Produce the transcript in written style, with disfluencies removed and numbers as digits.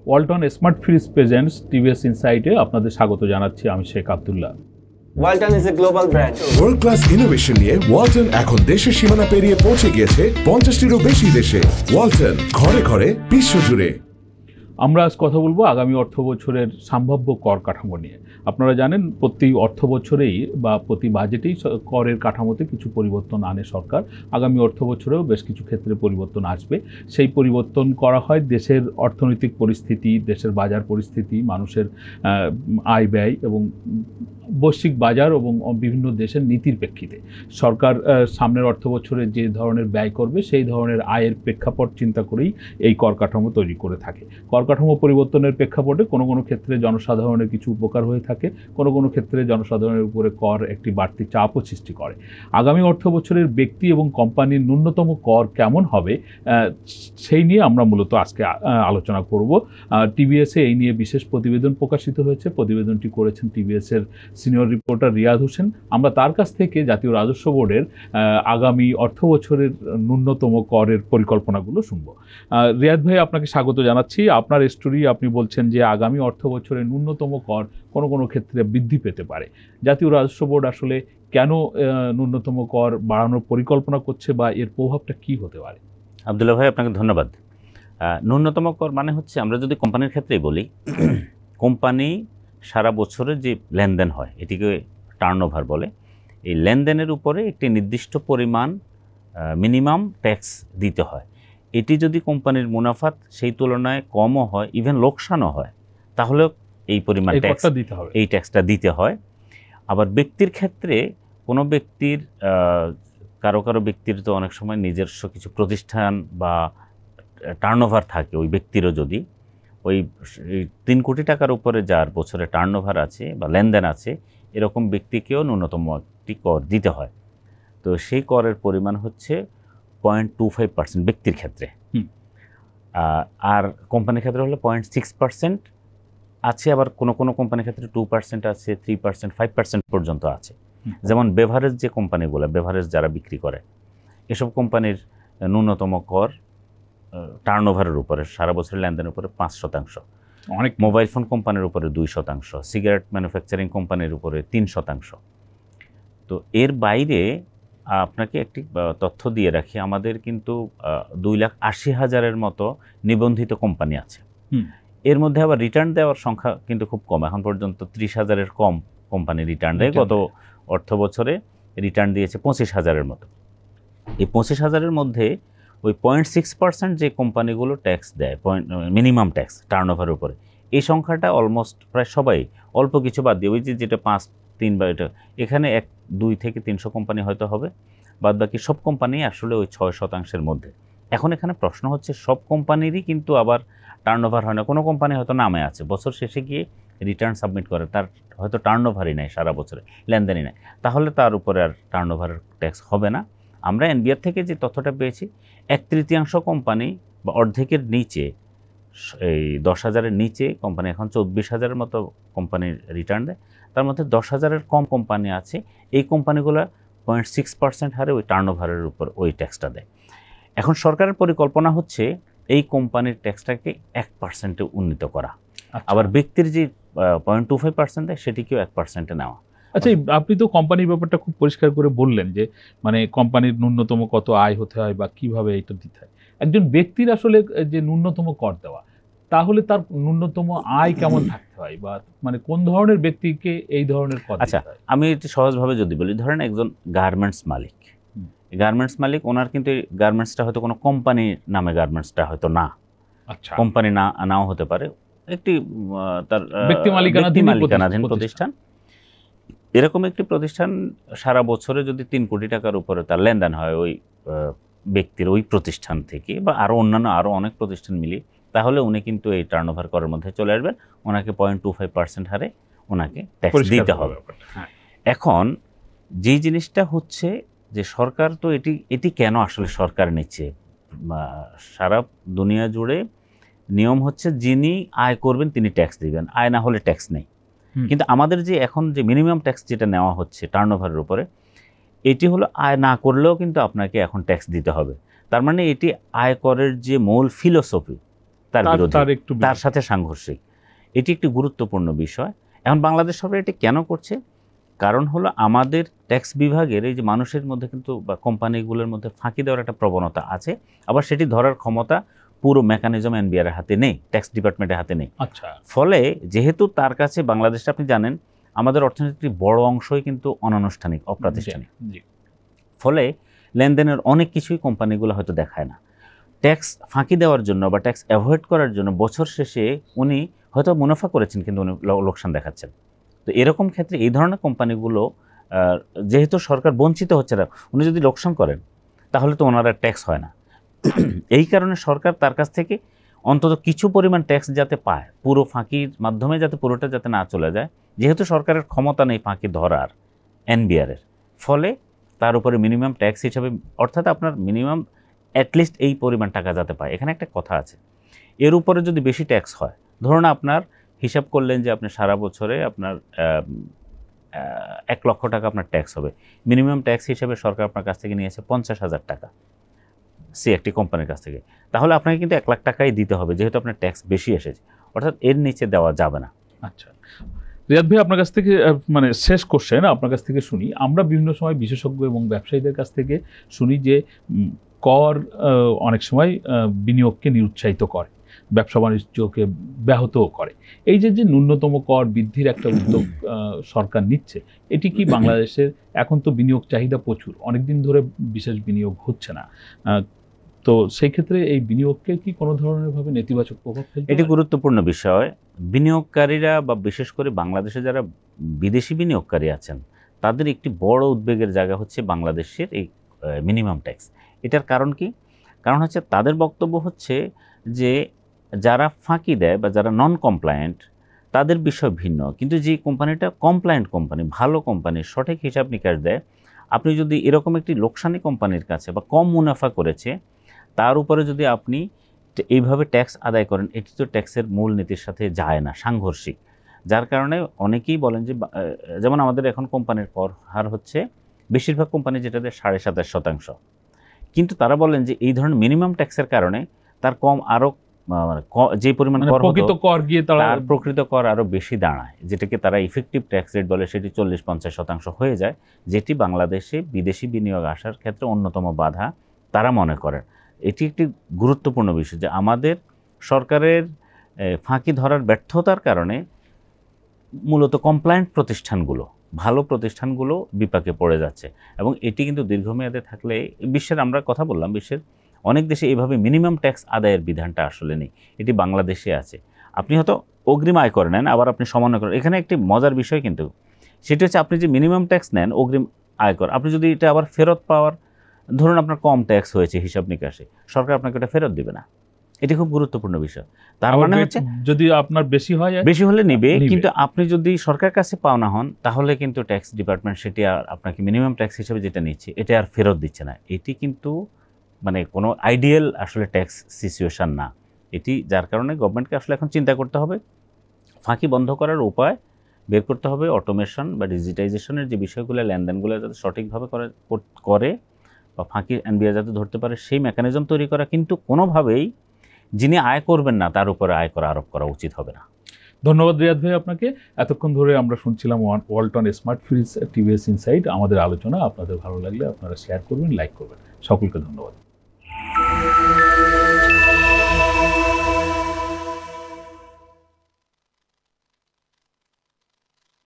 Walton smart fridge presents TVS ইনসাইটে আপনাদের স্বাগত জানাচ্ছি। আমি Sheikh Abdullah. Walton is a global brand. World class innovation নিয়ে ওয়ালটন এখন দেশের সীমানা পেরিয়ে পৌঁছে গিয়েছে 50টিরও বেশি দেশে। ওয়ালটন, ঘরে ঘরে, বিশ্বজুড়ে। আমরা আজ কথা বলবো আগামী অর্থ বছরের সম্ভাব্য কর কাঠামো নিয়ে। আপনারা জানেন প্রতি অর্থ বছরেই বা প্রতি বাজেটেই করের কাঠামোতে কিছু পরিবর্তন আনে সরকার। আগামী অর্থ বছরেও বেশ কিছু ক্ষেত্রে পরিবর্তন আসবে। সেই পরিবর্তন করা হয় দেশের অর্থনৈতিক পরিস্থিতি, দেশের বাজার পরিস্থিতি, মানুষের আয় ব্যয় এবং বৈশ্বিক বাজার এবং বিভিন্ন দেশের নীতির প্রেক্ষিতে। সরকার সামনের অর্থ বছরে যে ধরনের ব্যয় করবে সেই ধরনের আয়ের প্রেক্ষাপট চিন্তা করেই এই কর কাঠামো তৈরি করে থাকে। কর কাঠামো পরিবর্তনের প্রেক্ষাপটে কোনো কোনো ক্ষেত্রে জনসাধারণের কিছু উপকার হয়ে থাকে, কোনো কোনো ক্ষেত্রে জনসাধারণের উপরে কর একটি বাড়তি চাপও সৃষ্টি করে। আগামী অর্থ বছরের ব্যক্তি এবং কোম্পানির ন্যূনতম কর কেমন হবে সেই নিয়ে আমরা মূলত আজকে আলোচনা করব। টিভিএসে এই নিয়ে বিশেষ প্রতিবেদন প্রকাশিত হয়েছে। প্রতিবেদনটি করেছেন টিভিএসের সিনিয়র রিপোর্টার রিয়াদ হোসেন। আমরা তার কাছ থেকে জাতীয় রাজস্ব বোর্ডের আগামী অর্থ বছরের ন্যূনতম করের পরিকল্পনাগুলো শুনবো। রিয়াদ ভাই, আপনাকে স্বাগত জানাচ্ছি। আপনার স্টোরি, আপনি বলছেন যে আগামী অর্থ বছরে ন্যূনতম কর কোনো কোনো ক্ষেত্রে বৃদ্ধি পেতে পারে। জাতীয় রাজস্ব বোর্ড আসলে কেন ন্যূনতম কর বাড়ানোর পরিকল্পনা করছে বা এর প্রভাবটা কি হতে পারে? আব্দুল্লাহ ভাই, আপনাকে ধন্যবাদ। ন্যূনতম কর মানে হচ্ছে, আমরা যদি কোম্পানির ক্ষেত্রেই বলি, কোম্পানি সারা বছরে যে লেনদেন হয় এটিকে টার্নওভার বলে। এই লেনদেনের উপরে একটি নির্দিষ্ট পরিমাণ মিনিমাম ট্যাক্স দিতে হয়। এটি যদি কোম্পানির মুনাফা সেই তুলনায় কমও হয়, ইভেন লোকসানও হয়, তাহলেও এই পরিমাণ ট্যাক্স দিতে হবে, এই ট্যাক্সটা দিতে হয়। আবার ব্যক্তির ক্ষেত্রে কোনো ব্যক্তির কারো ব্যক্তির তো অনেক সময় নিজস্ব কিছু প্রতিষ্ঠান বা টার্নওভার থাকে, ওই ব্যক্তিরও যদি ওই 3 কোটি টাকার উপরে যার বছরে টার্নওভার আছে বা লেনদেন আছে, এরকম ব্যক্তিকেও ন্যূনতম একটি কর দিতে হয়। তো সেই করের পরিমাণ হচ্ছে 0.25% ব্যক্তির ক্ষেত্রে, আর কোম্পানির ক্ষেত্রে হলে 0.6% আছে। আবার কোনো কোনো কোম্পানির ক্ষেত্রে 2% আছে, 3%, 5% পর্যন্ত আছে। যেমন বেভারেজ যে কোম্পানিগুলো, বেভারেজ যারা বিক্রি করে, এসব কোম্পানির ন্যূনতম কর টার্নওভারের উপরে, সারা বছরের লেনদেনের উপরে 5%। অনেক মোবাইল ফোন কোম্পানির উপরে 2%, সিগারেট ম্যানুফ্যাকচারিং কোম্পানির উপরে 3%। তো এর বাইরে আপনাকে একটি তথ্য দিয়ে রাখি, আমাদের কিন্তু 2,80,000-এর মতো নিবন্ধিত কোম্পানি আছে। এর মধ্যে আবার রিটার্ন দেওয়ার সংখ্যা কিন্তু খুব কম। এখন পর্যন্ত 30,000-এর কম কোম্পানি রিটার্ন দেয়। গত অর্থ বছরে রিটার্ন দিয়েছে 25,000-এর মতো। এই 25,000-এর মধ্যে ওই 0.6% যে কোম্পানিগুলো ট্যাক্স দেয়, মিনিমাম ট্যাক্স টার্নওভারের উপরে, এই সংখ্যাটা অলমোস্ট প্রায় সবাই, অল্প কিছু বাদ দিয়ে, ওই যেটা 5-3 বা এটা, এখানে 1-2 থেকে 300 কোম্পানি হয়তো হবে, বাদ বাকি সব কোম্পানি আসলে ওই 6%-এর মধ্যে। এখন এখানে প্রশ্ন হচ্ছে, সব কোম্পানিরই কিন্তু আবার টার্নওভার হয় না। কোনো কোম্পানি হয়তো নামে আছে, বছর শেষে গিয়ে রিটার্ন সাবমিট করে, তার হয়তো টার্নওভারই নেই, সারা বছরে লেনদেনই নেই, তাহলে তার উপরে আর টার্নওভারের ট্যাক্স হবে না। আমরা এনবিআর থেকে যে তথ্যটা পেয়েছি, 1/3 কোম্পানি বা অর্ধেকের নিচে, এই 10,000-এর নিচে কোম্পানি এখন 24,000-এর মতো কোম্পানির রিটার্ন দেয়। তার মধ্যে 10,000-এর কম কোম্পানি আছে, এই কোম্পানিগুলো 0.6% হারে ওই টার্নওভারের উপর ওই ট্যাক্সটা দেয়। এখন সরকারের পরিকল্পনা হচ্ছে এই কোম্পানির ট্যাক্সটাকে 1%-এ উন্নীত করা, আবার ব্যক্তির যে 0.25% দেয় সেটিকেও 1%-এ নেওয়া। আচ্ছা, আপনি তো কোম্পানির ব্যাপারটা খুব পরিষ্কার করে বললেন যে মানে কোম্পানির ন্যূনতম কত আয় হতে হয় বা কিভাবে এটা দিতে হয়। একজন ব্যক্তির আসলে যে ন্যূনতম কর দেওয়া, তাহলে তার ন্যূনতম আয় কেমন থাকতে হয় বা মানে কোন ধরনের ব্যক্তিকে এই ধরনের কর দিতে হয়? আমি একটু সহজভাবে যদি বলি, ধরেন একজন গার্মেন্টস মালিক, গার্মেন্টস মালিক, ওনার কিন্তু গার্মেন্টসটা হয়তো কোনো কোম্পানির নামে গার্মেন্টসটা হয়তো না, আচ্ছা, কোম্পানি নাও হতে পারে, একটি তার ব্যক্তি মালিকানাধীন প্রতিষ্ঠান। এরকম একটি প্রতিষ্ঠান সারা বছরে যদি 3 কোটি টাকার উপরে তার লেনদেন হয় ওই ব্যক্তির ওই প্রতিষ্ঠান থেকে, বা আরও অন্যান্য আরও অনেক প্রতিষ্ঠান মিলিয়ে, তাহলে উনি কিন্তু এই টার্নওভার করের মধ্যে চলে আসবেন। ওনাকে 0.25% হারে ওনাকে ট্যাক্স দিতে হবে। এখন যেই জিনিসটা হচ্ছে যে সরকার তো এটি কেন আসলে সরকার নিচ্ছে, সারা দুনিয়া জুড়ে নিয়ম হচ্ছে যিনি আয় করবেন তিনি ট্যাক্স দিবেন, আয় না হলে ট্যাক্স নেই। কিন্তু আমাদের যে এখন যে মিনিমাম ট্যাক্স যেটা নেওয়া হচ্ছে টার্নওভারের উপরে, এটি হলো আয় না করলেও কিন্তু আপনাকে এখন ট্যাক্স দিতে হবে। তার মানে এটি আয়করের যে মূল ফিলোসফি, তার বিরোধী, তার একটু তার সাথে সাংঘর্ষিক। এটি একটি গুরুত্বপূর্ণ বিষয়। এখন বাংলাদেশ সরকার এটি কেন করছে? কারণ হলো আমাদের ট্যাক্স বিভাগের এই যে মানুষের মধ্যে কিন্তু বা কোম্পানিগুলোর মধ্যে ফাঁকি দেওয়ার একটা প্রবণতা আছে, আবার সেটি ধরার ক্ষমতা পুরো মেকানিজম এনবিআর হাতে নেই, ট্যাক্স ডিপার্টমেন্টের হাতে নেই। আচ্ছা, ফলে যেহেতু তার কাছে বাংলাদেশে, আপনি জানেন আমাদের অর্থনীতির বড় অংশই কিন্তু অনানুষ্ঠানিক, অপ্রাতিষ্ঠানিক। জি, ফলে লেনদেনের অনেক কিছুই কোম্পানিগুলো হয়তো দেখায় না। ট্যাক্স ফাঁকি দেওয়ার জন্য বা ট্যাক্স অ্যাভয়েড করার জন্য বছর শেষে উনি হয়তো মুনাফা করেছেন কিন্তু উনি লোকসান দেখাচ্ছেন। তো এরকম ক্ষেত্রে এই ধরনের কোম্পানিগুলো যেহেতু সরকার বঞ্চিত হচ্ছে না, উনি যদি লোকসান করেন তাহলে তো ওনারা ট্যাক্স হয় না। এই কারণে সরকার তার কাছ থেকে অন্তত কিছু পরিমাণ ট্যাক্স যাতে পায়, পুরো ফাঁকির মাধ্যমে যাতে পুরোটা যাতে না চলে যায়, যেহেতু সরকারের ক্ষমতা নেই ফাঁকি ধরার এনবিআরের, ফলে তার উপরে মিনিমাম ট্যাক্স হিসাবে, অর্থাৎ আপনার মিনিমাম অ্যাটলিস্ট এই পরিমাণ টাকা যাতে পায়। এখানে একটা কথা আছে, এর উপরে যদি বেশি ট্যাক্স হয়, ধরুন আপনার হিসাব করলেন যে আপনি সারা বছরে আপনার 1 লক্ষ টাকা আপনার ট্যাক্স হবে, মিনিমাম ট্যাক্স হিসেবে সরকার আপনার কাছ থেকে নিয়েছে 50,000 টাকা একটি কোম্পানির কাছ থেকে, তাহলে আপনাকে কিন্তু 1 লাখ টাকাই দিতে হবে, যেহেতু আপনার ট্যাক্স বেশি এসেছে, অর্থাৎ এর নিচে দেওয়া যাবে না। আচ্ছা রিয়াদ ভাই, আপনার কাছ থেকে মানে শেষ কোশ্চেন আপনার কাছ থেকে শুনি। আমরা বিভিন্ন সময় বিশেষজ্ঞ এবং ব্যবসায়ীদের কাছ থেকে শুনি যে কর অনেক সময় বিনিয়োগকে নিরুৎসাহিত করে, ব্যবসা বাণিজ্যকে ব্যাহতও করে। এই যে ন্যূনতম কর বৃদ্ধির একটা উদ্যোগ সরকার নিচ্ছে, এটি কি বাংলাদেশের, এখন তো বিনিয়োগ চাহিদা প্রচুর, অনেকদিন ধরে বিশেষ বিনিয়োগ হচ্ছে না, তো সেই ক্ষেত্রে এই বিনিয়োগকে কি কোনো ধরনের ভাবে নেতিবাচক প্রভাব ফেলবে? এটি গুরুত্বপূর্ণ বিষয়। বিনিয়োগকারীরা বা বিশেষ করে বাংলাদেশে যারা বিদেশি বিনিয়োগকারী আছেন, তাদের একটি বড় উদ্বেগের জায়গা হচ্ছে বাংলাদেশের এই মিনিমাম ট্যাক্স। এটার কারণ কি? কারণ হচ্ছে তাদের বক্তব্য হচ্ছে যে যারা ফাঁকি দেয় বা যারা নন কমপ্লায়েন্ট তাদের বিষয় ভিন্ন, কিন্তু যে কোম্পানিটা কমপ্লায়েন্ট কোম্পানি, ভালো কোম্পানি, সঠিক হিসাব নিকাশ দেয়, আপনি যদি এরকম একটি লোকসানি কোম্পানির কাছে বা কম মুনাফা করেছে তার উপরে যদি আপনি এইভাবে ট্যাক্স আদায় করেন, এটি তো ট্যাক্সের মূল নীতির সাথে যায় না, সাংঘর্ষিক। যার কারণে অনেকেই বলেন যে, যেমন আমাদের এখন কোম্পানির কর হার হচ্ছে, বেশিরভাগ কোম্পানি যেটা দেয় 27.5%, কিন্তু তারা বলেন যে এই ধরনের মিনিমাম ট্যাক্সের কারণে তার কম আরও যে পরিমাণ কর প্রকৃত কর গিয়ে তার প্রকৃত কর আরও বেশি দাঁড়ায়, যেটাকে তারা ইফেক্টিভ ট্যাক্স রেট বলে, সেটি 40-50% হয়ে যায়, যেটি বাংলাদেশে বিদেশি বিনিয়োগ আসার ক্ষেত্রে অন্যতম বাধা তারা মনে করেন। এটি একটি গুরুত্বপূর্ণ বিষয় যে আমাদের সরকারের ফাঁকি ধরার ব্যর্থতার কারণে মূলত কমপ্লায়েন্ট প্রতিষ্ঠানগুলো, ভালো প্রতিষ্ঠানগুলো বিপাকে পড়ে যাচ্ছে, এবং এটি কিন্তু দীর্ঘমেয়াদে থাকলে, বিশ্বের আমরা কথা বললাম, বিশ্বের অনেক দেশে এইভাবে মিনিমাম ট্যাক্স আদায়ের বিধানটা আসলে নেই, এটি বাংলাদেশে আছে। আপনি হয়তো অগ্রিম আয় করে নেন, আবার আপনি সমন্বয় করেন। এখানে একটি মজার বিষয় কিন্তু সেটি হচ্ছে, আপনি যে মিনিমাম ট্যাক্স নেন অগ্রিম আয় কর, আপনি যদি এটা আবার ফেরত পাওয়ার, ধরুন আপনার কম ট্যাক্স হয়েছে হিসাব নিকাশে, সরকার আপনাকে এটা ফেরত দিবে না। এটি খুব গুরুত্বপূর্ণ বিষয়। তার মানে হচ্ছে যদি আপনার বেশি হয়, বেশি হলে নিবে, কিন্তু আপনি যদি সরকার কাছে পাওনা হন তাহলে কিন্তু ট্যাক্স ডিপার্টমেন্ট সেটি আর আপনাকে মিনিমাম ট্যাক্স হিসেবে যেটা নিচ্ছে এটা আর ফেরত দিচ্ছে না। এটি কিন্তু মানে কোনো আইডিয়াল আসলে ট্যাক্স সিচুয়েশন না এটি, যার কারণে গভর্নমেন্টকে আসলে এখন চিন্তা করতে হবে, ফাঁকি বন্ধ করার উপায় বের করতে হবে, অটোমেশন বা ডিজিটাইজেশনের যে বিষয়গুলো, লেনদেনগুলো যাতে সঠিকভাবে করে বা ফাঁকি এনবিআর যাতে ধরতে পারে সেই মেকানিজম তৈরি করা, কিন্তু কোনোভাবেই যিনি আয় করবেন না তার উপরে আয় করা আরোপ করা উচিত হবে না। ধন্যবাদ রিয়াদ ভাই আপনাকে। এতক্ষণ ধরে আমরা শুনছিলাম Walton smart fridge TVS insight. আমাদের আলোচনা আপনাদের ভালো লাগলে আপনারা শেয়ার করবেন, লাইক করবেন। সকলকে ধন্যবাদ।